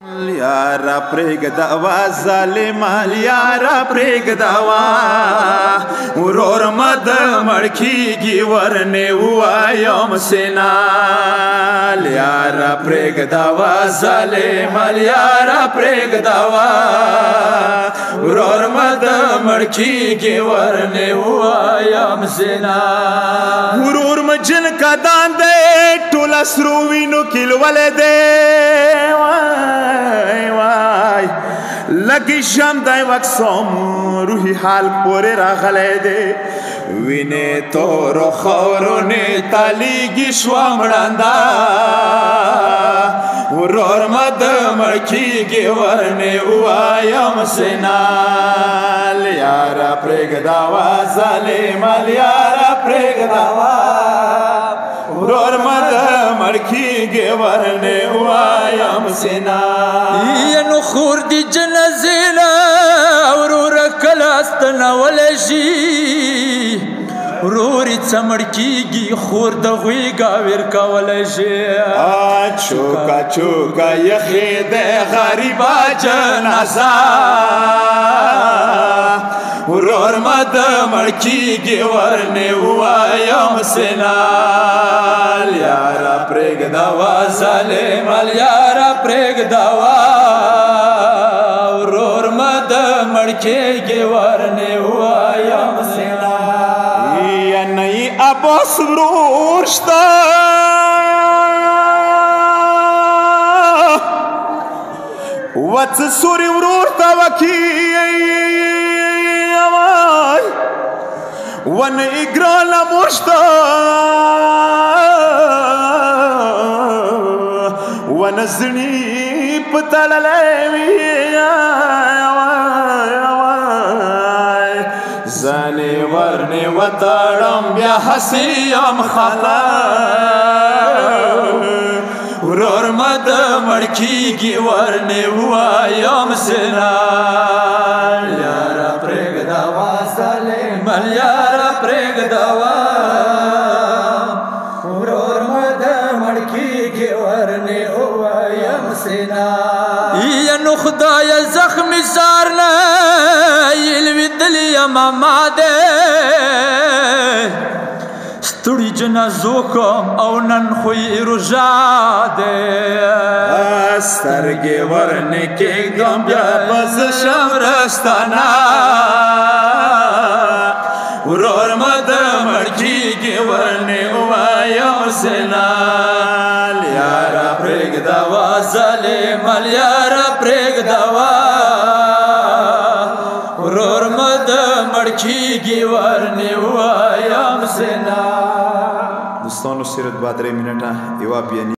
یارا پرېږدوا ظالمان یارا پرېږدوا ورور مد مړ کېږي ورنې ووایم سینال یارا پرېږدوا ظالمان یارا پرېږدوا ورور مد مړ کېږي ورنې ووایم سینال ورور مې جن کدان دی ټوله سرو وینو کې لولی دی لگی شم دای وکسم روحی حال پوری راغلی دی وینې تورو خاورونې تالیږي شوم ړنده ورور مې د مړ کېږي ورنې ووایم سینال یاره پرېږدوا ظالمان یاره پرېږدوا ورور مې د مړ کېږي ورنې ووایم سینال نو خور دی جنازیلا وروره کله ستنولی شي ورورې څمړ کېږي خور د غویږه ویر کولی شي چوکا چوکا یخې د غریبه جنازه ورور مې د مړ کېږي ورنې ووایم سینال یاره پرېږدوا ظالمان یاره پرېږدوا ورور مې د مړ کېږي ورنې ووایم سینال نه یې عباس ورور شته وڅه سوري ورور ته ون اگرالا مشتا ون زنی پتللی زنی ورنی و تارم بیا حسیم خلا ورور مې د مړ کېږي ورنې ووایم سینال یاره پرېږدوا ظالمان یاره پرېږدوا ورور مې د مړ کېږي ورنې ووایم سینال نو خدایه زخمي سار نه یې لوېدلې یمه ما دی ستړي جنازو کوم او نن خو یې روژه دی سترګې ورنې کېږدم بیا به زه شم رستانه ورور مې د مړ کېږي ورنې ووایم سینال یاره پرېږدوا ظالمان یاره پرېږدوا ورور مې د مړ کېږي ورنې ووایم سینال دوستانو صرف 2-3 منټه یوه بیانیه